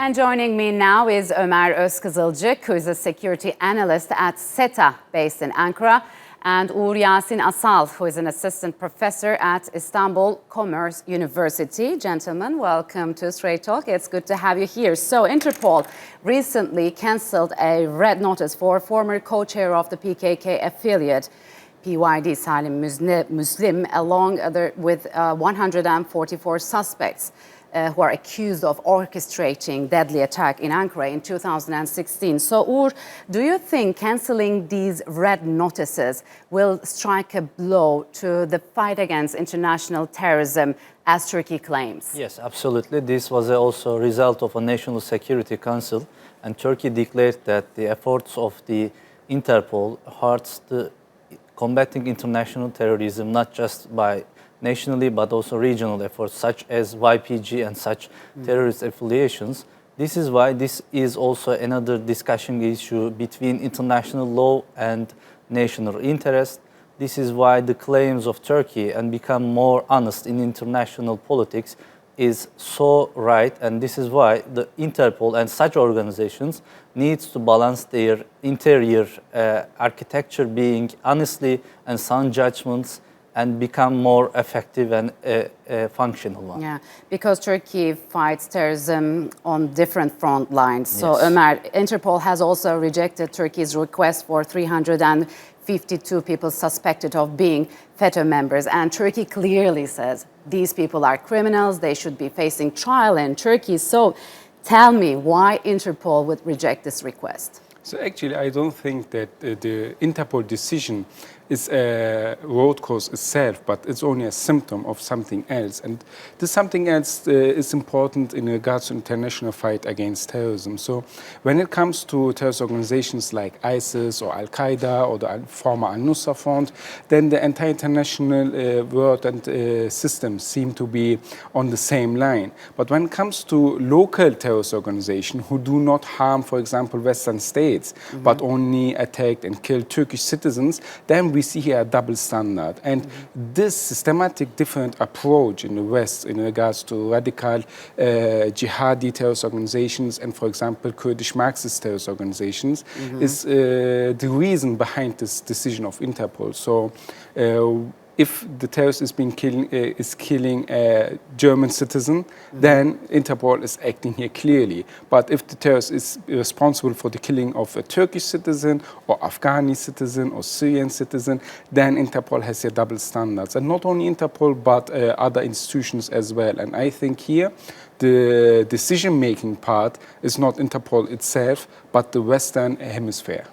And joining me now is Omer Ozkizilcik, who is a security analyst at Seta, based in Ankara, and Yasin Asal, who is an assistant professor at Istanbul Commerce University. Gentlemen, welcome to Straight Talk. It's good to have you here. So Interpol recently cancelled a red notice for former co-chair of the PKK affiliate, PYD Salih Muslum, along with 144 suspects who are accused of orchestrating deadly attack in Ankara in 2016. So, Ugur, do you think cancelling these red notices will strike a blow to the fight against international terrorism, as Turkey claims? Yes, absolutely. This was also a result of a National Security Council, and Turkey declared that the efforts of the Interpol hurts the combating international terrorism, not just by nationally, but also regional efforts such as YPG and such terrorist affiliations. This is why this is also another discussion issue between international law and national interest. This is why the claims of Turkey and become more honest in international politics is so right, and this is why the Interpol and such organizations needs to balance their interior architecture, being honestly and sound judgments, and become more effective and functional one. Yeah, because Turkey fights terrorism on different front lines. So, Yes. Ömer, Interpol has also rejected Turkey's request for 352 people suspected of being FETO members. And Turkey clearly says these people are criminals, they should be facing trial in Turkey. So, tell me why Interpol would reject this request. So actually, I don't think that the Interpol decision is a root cause itself, but it's only a symptom of something else. And this something else is important in regards to international fight against terrorism. So when it comes to terrorist organizations like ISIS or Al-Qaeda or the former Al-Nusra Front, then the entire international world and system seem to be on the same line. But when it comes to local terrorist organizations who do not harm, for example, Western states, but only attacked and killed Turkish citizens, then we see here a double standard. And this systematic different approach in the West in regards to radical jihadi terrorist organizations and, for example, Kurdish Marxist terrorist organizations is the reason behind this decision of Interpol. So if the terrorist is killing a German citizen, then Interpol is acting here clearly. But if the terrorist is responsible for the killing of a Turkish citizen or Afghani citizen or Syrian citizen, then Interpol has here double standards. And not only Interpol, but other institutions as well. And I think here the decision-making part is not Interpol itself, but the Western Hemisphere.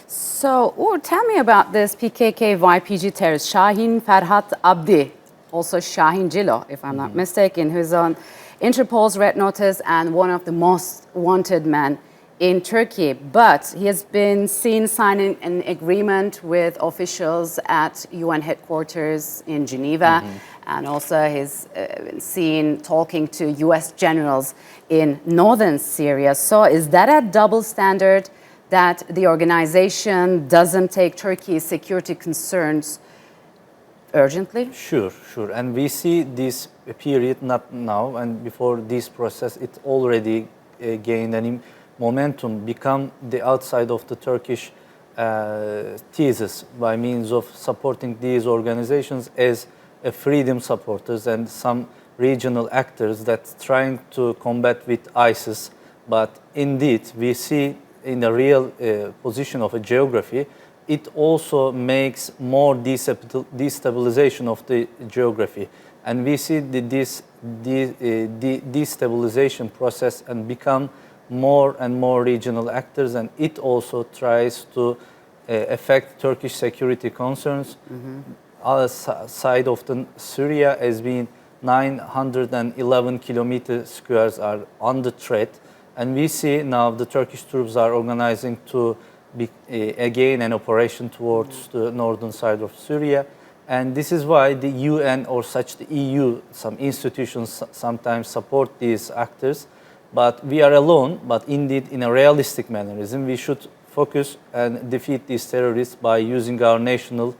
So, Ugur, tell me about this PKK YPG terrorist, Şahin Ferhat Abdi, also Şahin Cilo, if I'm not mistaken, who's on Interpol's red notice and one of the most wanted men in Turkey. But he has been seen signing an agreement with officials at UN headquarters in Geneva, and also he's been seen talking to US generals in northern Syria. So is that a double standard, that the organization doesn't take Turkey's security concerns urgently? Sure. And we see this period not now, and before this process, it already gained any momentum, become the outside of the Turkish thesis by means of supporting these organizations as freedom supporters and some regional actors that trying to combat with ISIS. But indeed, we see in the real position of a geography, it also makes more destabilization of the geography. And we see this destabilization process and become more and more regional actors, and it also tries to affect Turkish security concerns. Other side of Syria has been 911 kilometer squares are under threat. And we see now the Turkish troops are organizing to again an operation towards the northern side of Syria. And this is why the UN or such the EU, some institutions sometimes support these actors. But we are alone, but indeed in a realistic mannerism, we should focus and defeat these terrorists by using our national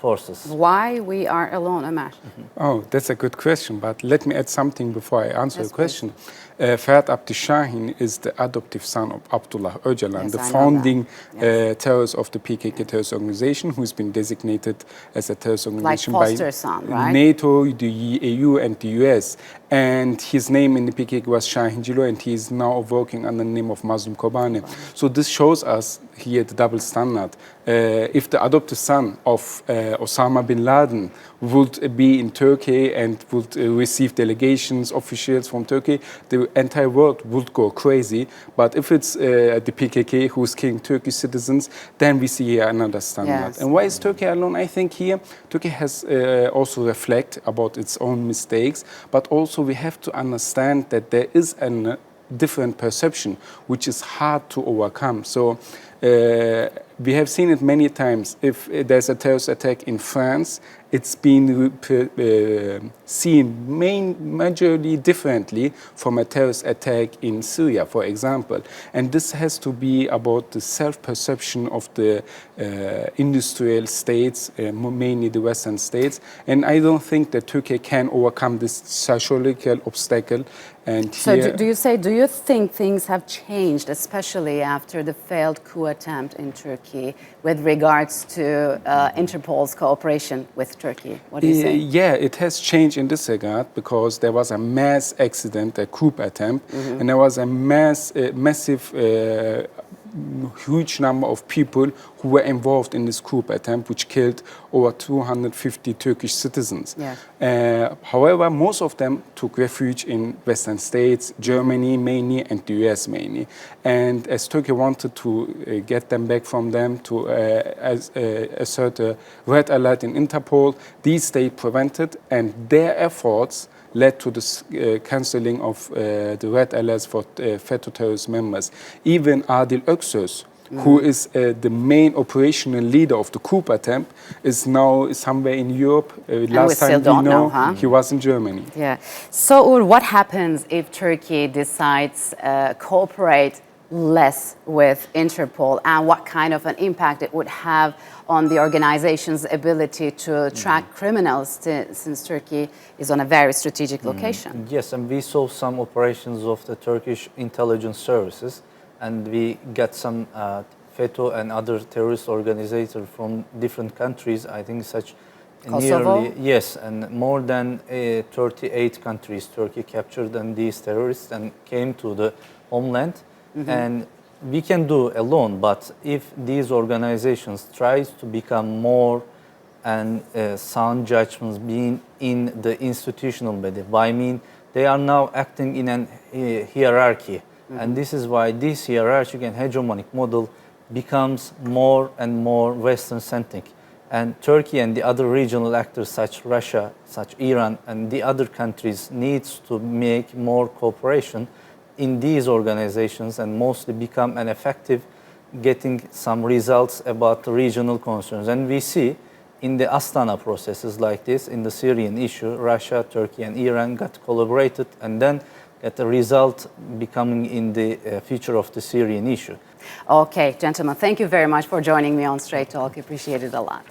forces. Why we are alone, Omer? Oh, that's a good question, but let me add something before I answer Yes, the question. Ferhat Abdishahin is the adoptive son of Abdullah Öcalan, Yes, the I know founding that. terrorist of the PKK terrorist organization, who's been designated as a terrorist organization by foster son, right? NATO, the EU, and the US. And his name in the PKK was Shahin Jilo, and he is now working under the name of Mazlum Kobane. So this shows us here the double standard. If the adopted son of Osama bin Laden would be in Turkey and would receive delegations, officials from Turkey, the entire world would go crazy. But if it's the PKK who's killing Turkish citizens, then we see here another standard. Yes. And why is Turkey alone? I think here Turkey has also reflect about its own mistakes, but also we have to understand that there is a different perception which is hard to overcome. So we have seen it many times. If there's a terrorist attack in France, it's been seen majorly differently from a terrorist attack in Syria, for example. And this has to be about the self-perception of the industrial states, mainly the Western states. And I don't think that Turkey can overcome this sociological obstacle. And So here, do you think things have changed, especially after the failed coup attempt in Turkey, with regards to Interpol's cooperation with Turkey? What do you say? Yeah, it has changed in this regard because there was a mass accident, a coup attempt, and there was a massive, huge number of people who were involved in this coup attempt, which killed over 250 Turkish citizens. Yeah. However, most of them took refuge in Western states, Germany mainly, and the US mainly. And as Turkey wanted to get them back from them to assert a red alert in Interpol, these states prevented, and their efforts led to the cancelling of the red alerts for FETO terrorist members. Even Adil Öksöz, who is the main operational leader of the coup attempt, is now somewhere in Europe. Last time we know, he was in Germany. Yeah. So, Ugur, what happens if Turkey decides cooperate less with Interpol, and what kind of an impact it would have on the organization's ability to track criminals, since Turkey is on a very strategic location? Yes, and we saw some operations of the Turkish intelligence services, and we got some FETO and other terrorist organizers from different countries. I think such Kosovo? nearly, yes, and more than 38 countries Turkey captured and these terrorists and came to the homeland. And we can do alone, but if these organizations tries to become more and sound judgments being in the institutional body, I mean they are now acting in a hierarchy, and this is why this hierarchical and hegemonic model becomes more and more Western-centric. And Turkey and the other regional actors such Russia, such Iran, and the other countries needs to make more cooperation in these organizations and mostly become an effective getting some results about the regional concerns. And we see in the Astana processes like this, in the Syrian issue, Russia, Turkey, and Iran got collaborated and then get the result becoming in the future of the Syrian issue. Okay, gentlemen, thank you very much for joining me on Straight Talk. Appreciate it a lot.